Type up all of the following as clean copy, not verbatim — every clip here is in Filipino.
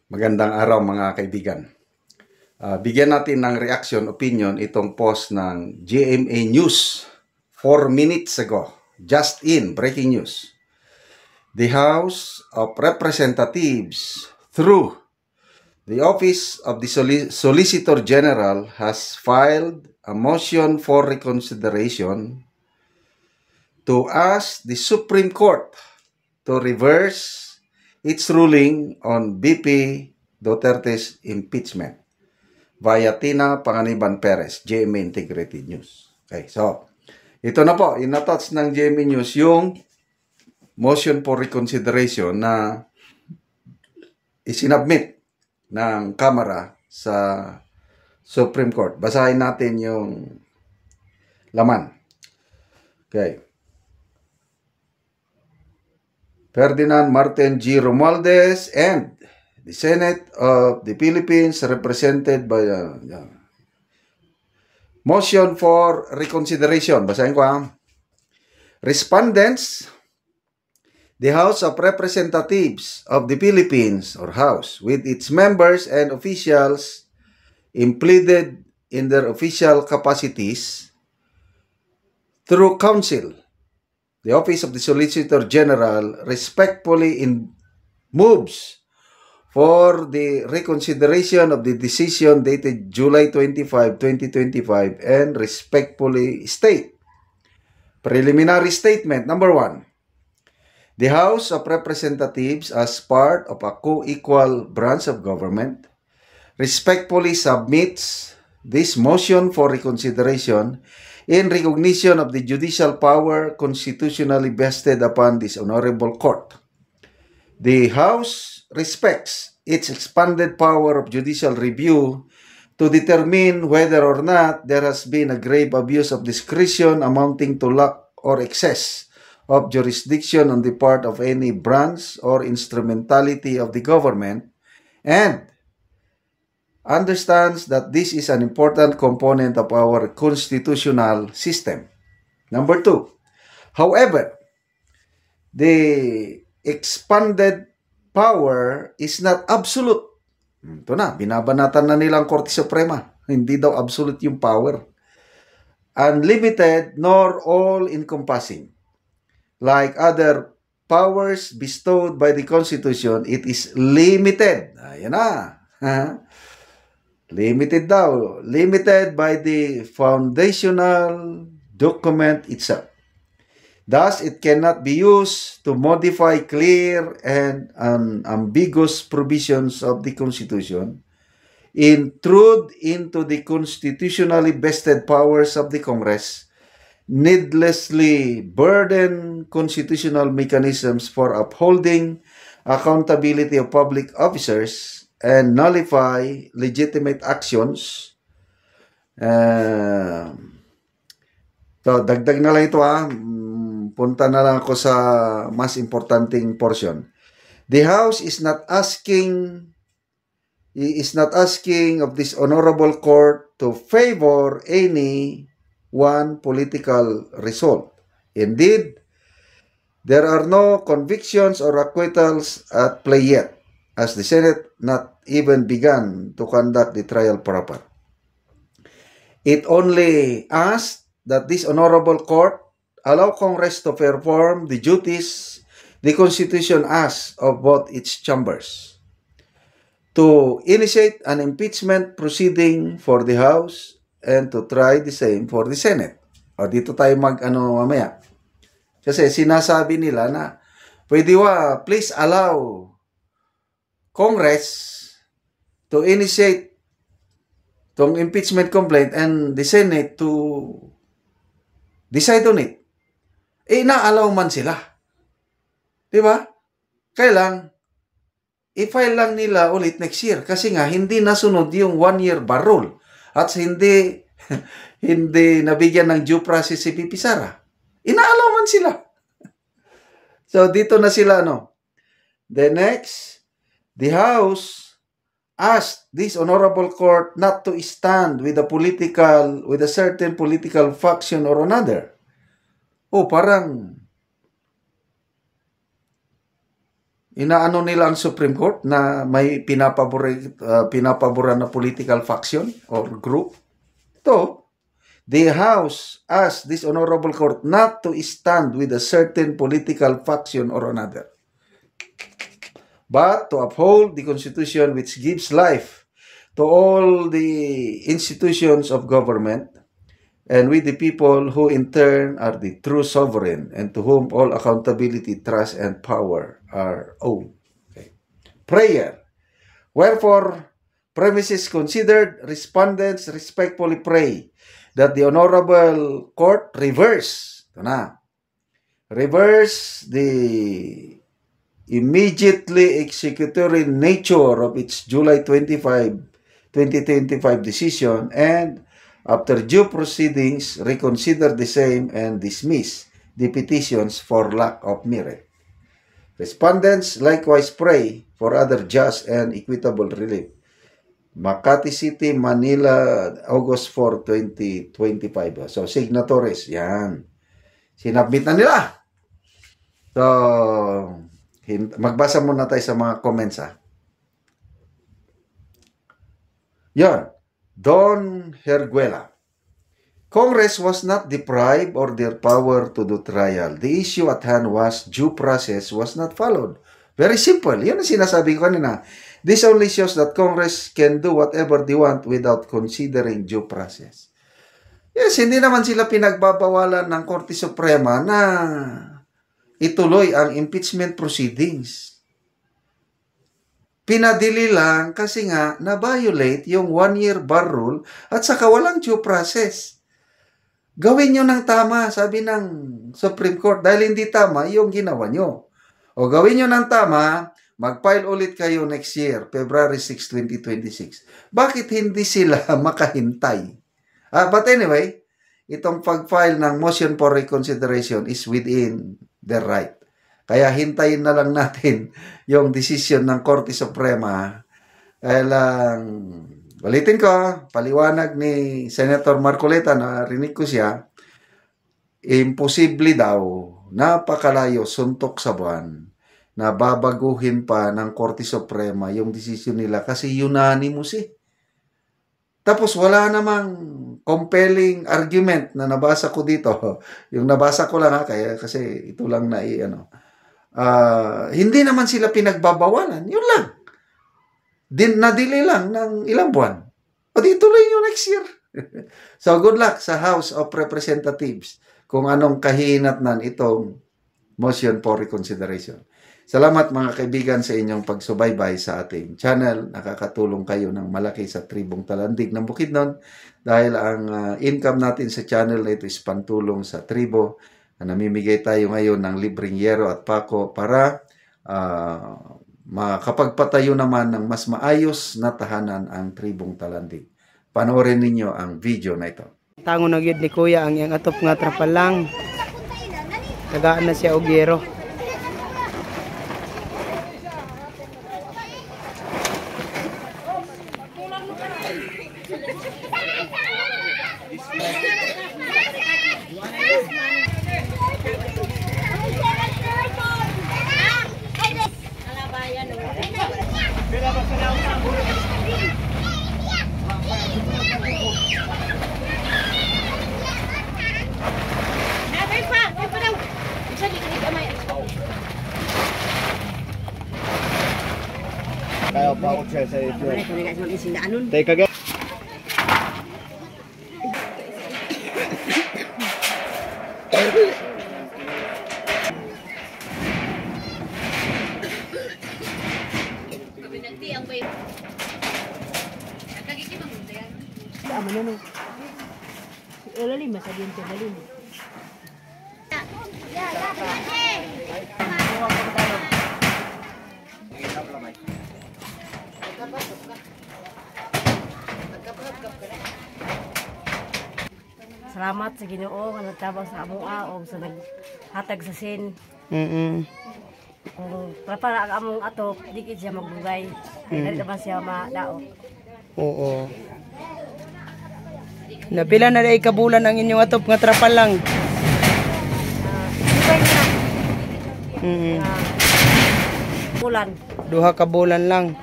Magandang araw mga kaibigan. Bigyan natin ng reaction, opinion itong post ng GMA News 4 minutes ago. Just in, breaking news. The House of Representatives through the Office of the Solicitor General has filed a motion for reconsideration to ask the Supreme Court to reverse its ruling on BP Duterte's impeachment via Tina Panganiban Perez, GMA Integrated News. Okay, so ito na po, in-attach ng GMA News yung motion for reconsideration na isinubmit ng Kamara sa Supreme Court. Basahin natin yung laman. Okay. Ferdinand Martin G. Romualdez and the Senate of the Philippines represented by motion for reconsideration. Basahin ko Respondents, the House of Representatives of the Philippines, or House, with its members and officials impleaded in their official capacities through counsel, the Office of the Solicitor General respectfully moves for the reconsideration of the decision dated July 25, 2025 and respectfully state. Preliminary statement number 1. The House of Representatives, as part of a co-equal branch of government, respectfully submits this motion for reconsideration in recognition of the judicial power constitutionally vested upon this honorable court. The House respects its expanded power of judicial review to determine whether or not there has been a grave abuse of discretion amounting to lack or excess of jurisdiction on the part of any branch or instrumentality of the government, and understands that this is an important component of our constitutional system. Number 2, however, the expanded power is not absolute. Ito na, binabanatan na nilang Korte Suprema. Hindi daw absolute yung power. Unlimited nor all-encompassing. Like other powers bestowed by the Constitution, it is limited. Ayan na. Limited daw. Limited by the foundational document itself. Thus, it cannot be used to modify clear and unambiguous provisions of the Constitution, intrude into the constitutionally vested powers of the Congress, needlessly burden constitutional mechanisms for upholding accountability of public officers, and nullify legitimate actions. So, dagdag na lang ito punta na lang ako sa mas importanteng portion. The House is not asking of this honorable court to favor any one political result. Indeed, there are no convictions or acquittals at play yet, as the Senate not even began to conduct the trial proper. It only asked that this honorable court allow Congress to perform the duties the Constitution asks of both its chambers, to initiate an impeachment proceeding for the House and to try the same for the Senate. O dito tayo mamaya. Kasi sinasabi nila na pwede please allow Congress to initiate tong impeachment complaint and the Senate to decide on it. Na-allow man sila. Diba? Kaya lang, i-file lang nila ulit next year. Kasi nga, hindi nasunod yung 1-year bar rule. At hindi nabigyan ng due process si Pipi Sara. Ina-allow man sila. So, dito na sila, The next, the House asked this honorable court not to stand with a certain political faction or another. Parang inaano nila ang Supreme Court na may pinapaboran na political faction or group. So, the House asked this Honorable Court not to stand with a certain political faction or another, but to uphold the Constitution which gives life to all the institutions of government, and with the people who in turn are the true sovereign, and to whom all accountability, trust, and power are owed. Okay. Prayer. Wherefore, premises considered, respondents respectfully pray that the Honorable Court reverse the immediately executory nature of its July 25, 2025 decision, and after due proceedings, reconsider the same and dismiss the petitions for lack of merit. Respondents likewise pray for other just and equitable relief. Makati City, Manila, August 4, 2025. So, signatories, yan. Sinabmit na nila. So, magbasa muna tayo sa mga comments, ha. Yan. Don Herguela. Congress was not deprived of their power to do trial. The issue at hand was due process was not followed. Very simple. Yan ang sinasabi ko kanina. This only shows that Congress can do whatever they want without considering due process. Yes, hindi naman sila pinagbabawalan ng Korte Suprema na ituloy ang impeachment proceedings. Pinadili lang kasi nga na-violate yung 1-year bar rule at saka walang due process. Gawin nyo ng tama, sabi ng Supreme Court, dahil hindi tama yung ginawa nyo. O gawin nyo ng tama, mag-file ulit kayo next year, February 6, 2026. Bakit hindi sila makahintay? But anyway, itong pag-file ng motion for reconsideration is within their right. Kaya hintayin na lang natin yung decision ng Korte Suprema. Kaya lang, balitin ko, paliwanag ni Senator Marcoleta, na rinig ko siya, imposible daw, napakalayo, suntok sa buwan, na babaguhin pa ng Korte Suprema yung decision nila kasi unanimous eh. Tapos wala namang compelling argument na nabasa ko dito. Yung nabasa ko lang kasi ito lang na hindi naman sila pinagbabawalan. Yun lang. Nadili lang ng ilang buwan. O di tuloy nyo next year. So good luck sa House of Representatives kung anong kahinatnan itong motion for reconsideration. Salamat mga kaibigan sa inyong pagsubaybay sa ating channel. Nakakatulong kayo ng malaki sa Tribong Talandig ng Bukidnon dahil ang income natin sa channel na ito is pantulong sa tribo. Namimigay tayo ngayon ng libreng yero at pako para makapagpatayo naman ng mas maayos na tahanan ang Tribong Talandig. Panoorin ninyo ang video na ito. Tango na gyud ni Kuya ang iyang atop nga trapalang. Tagaan na siya og yero. Kaya pa ako siya sa ito. Teka guys. Salamat sa Ginoo nga nagtabang sa amoa o sa naghatag sa sin. Kung para ang among atok, di kid siya magbugay. Dili naman siya madaot. Oo. Napila na rin kabulan ang inyong atop nga trapalang. Ibay na. bulan. Duha ka bulan lang.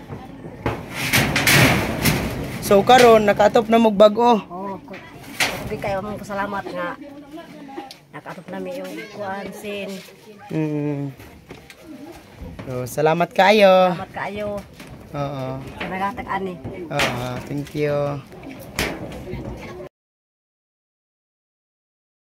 So karon nakaatop na mog bag-o. Oh, di kayo mong pasalamat nga nakatop nami yung kuan sin. So, salamat kayo. Salamat kaayo Oo. sa nagatag ani. Oo, thank you.